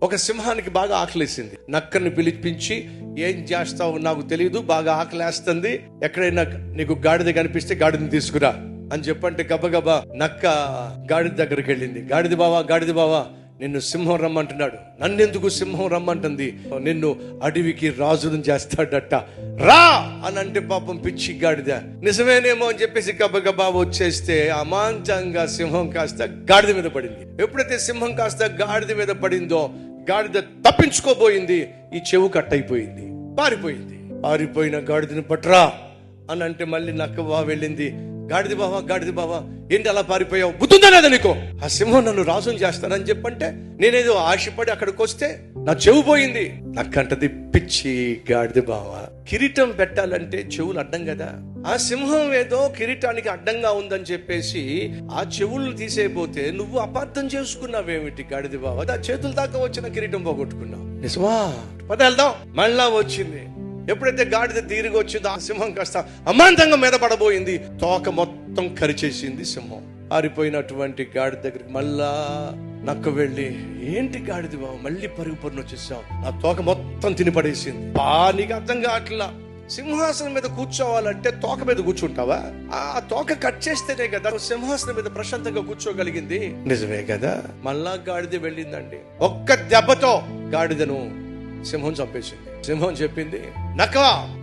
ఒక సింహానికి బాగా ఆకలేసింది. నక్కని పిలిపించి, ఏం చేస్తావు నాకు తెలియదు, బాగా ఆకలేస్తుంది, ఎక్కడైనా నీకు గాడిద కనిపిస్తే గాడిదని తీసుకురా అని చెప్పంటే గబగబా నక్క గాడిద దగ్గరికి వెళ్ళింది. గాడిద బావా నిన్ను సింహం రమ్మంటున్నాడు. నన్నెందుకు సింహం రమ్మంటుంది? నిన్ను అడవికి రాజును చేస్తాడట, రా అని అంటే పాపం పిచ్చి గాడిద నిజమేనేమో అని చెప్పేసి గబగబా వచ్చేస్తే అమాంతంగా సింహం కాస్త గాడిద మీద పడింది. ఎప్పుడైతే సింహం కాస్త గాడిద మీద పడిందో గాడిద తప్పించుకోబోయింది. ఈ చెవు కట్టయిపోయింది, పారిపోయింది. పారిపోయిన గాడిదని పట్రా అని అంటే మళ్ళీ నక్క వెళ్ళింది. గాడిద బావా ఏంటి అలా పారిపోయావు, బుద్ధుందా లేదా నీకు? ఆ సింహం నన్ను రాజుని చేస్తానని చెప్పంటే నేనేదో ఆశపడి అక్కడికి వస్తే నా చెవు పోయింది. నాకంటది పిచ్చి గాడిద బావా, కిరీటం పెట్టాలంటే చెవులు అడ్డం కదా. ఆ సింహం ఏదో కిరీటానికి అడ్డంగా ఉందని చెప్పేసి ఆ చెవులను తీసేయబోతే నువ్వు అపార్థం చేసుకున్నావేమిటి గాడిద బావా? ఆ చేతుల దాకా వచ్చిన కిరీటం పోగొట్టుకున్నావు. నిజమా? పద వెళ్దాం. మళ్ళా వచ్చింది. ఎప్పుడైతే గాడిద తిరిగి వచ్చిందో ఆ సింహం కాస్త అమాంతంగా మీద పడబోయింది. తోక మొత్తం కరిచేసింది సింహం. పారిపోయినటువంటి గాడిద దగ్గరికి మళ్ళా నక్క వెళ్ళి, ఏంటి గాడిద బావ మళ్ళీ పరుగు వచ్చేసావు, నా తోక మొత్తం తినిపడేసింది. నీకు అర్థం కావట్లా, సింహాసనం మీద కూర్చోవాలంటే తోక మీద కూర్చుంటావా? ఆ తోక కట్ చేస్తేనే కదా సింహాసనం మీద ప్రశాంతంగా కూర్చోగలిగింది. నిజమే కదా. మళ్ళా గాడిద వెళ్ళిందండి. ఒక్క దెబ్బతో గాడిదను సింహం చంపేసింది. సింహం చెప్పింది, నక్క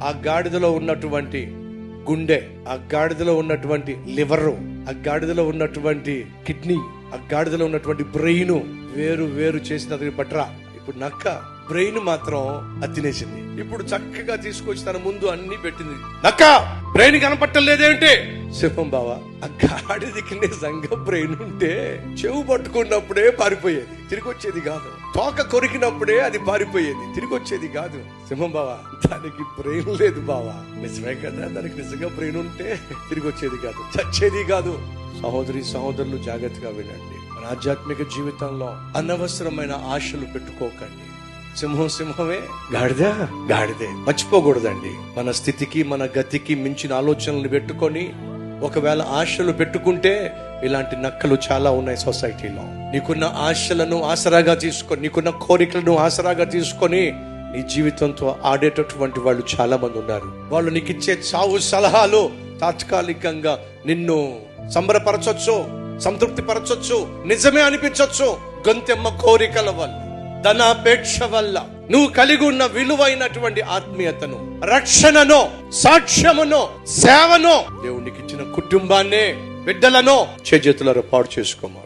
ఆ గాడిదలో ఉన్నటువంటి గుండె, ఆ గాడిదలో ఉన్నటువంటి లివరు, ఆ గాడిదలో ఉన్నటువంటి కిడ్నీ, ఆ గాడిదలో ఉన్నటువంటి బ్రెయిన్ వేరు చేసిన పట్రా. ఇప్పుడు నక్క బ్రెయిన్ మాత్రం తినేసింది. ఇప్పుడు చక్కగా తీసుకొచ్చి తన ముందు అన్ని పెట్టింది. నక్క బ్రెయిన్ కనపట్టలేదేంటి? సింహం బావా, ఆ గాడిదకి నిజంగా బ్రెయిన్ ఉంటే చెవు పట్టుకున్నప్పుడే పారిపోయేది, తిరిగి వచ్చేది కాదు. తోక కొరికినప్పుడే అది పారిపోయేది, తిరిగి వచ్చేది కాదు. సింహం బావా, దానికి బ్రెయిన్ లేదు బావా. నిజమే కదా, దానికి నిజంగా బ్రెయిన్ ఉంటే తిరిగి వచ్చేది కాదు, చచ్చేది కాదు. సహోదరి సహోదరులు జాగ్రత్తగా వినండి. మన ఆధ్యాత్మిక జీవితంలో అనవసరమైన ఆశలు పెట్టుకోకండి. సింహమే, గాడిదే మర్చిపోకూడదండి. మన స్థితికి మన గతికి మించిన ఆలోచనలు పెట్టుకొని ఒకవేళ ఆశలు పెట్టుకుంటే ఇలాంటి నక్కలు చాలా ఉన్నాయి సొసైటీలో. నీకున్న ఆశలను ఆసరాగా తీసుకొని, నీకున్న కోరికలను ఆసరాగా తీసుకొని నీ జీవితంతో ఆడేటటువంటి వాళ్ళు చాలా మంది ఉన్నారు. వాళ్ళు నీకు ఇచ్చే చావు సలహాలు తాత్కాలికంగా నిన్ను సంబరపరచొచ్చు, సంతృప్తి పరచొచ్చు, నిజమే అనిపించొచ్చు. గొంతెమ్మ కోరికల వల్ల, ధనాపేక్ష వల్ల నువ్వు కలిగి ఉన్న విలువైనటువంటి ఆత్మీయతను, రక్షణను, సాక్ష్యమును, సేవను, దేవునికి ఇచ్చిన కుటుంబాన్ని, బిడ్డలను చేతులారా పాడు చేసుకోమా.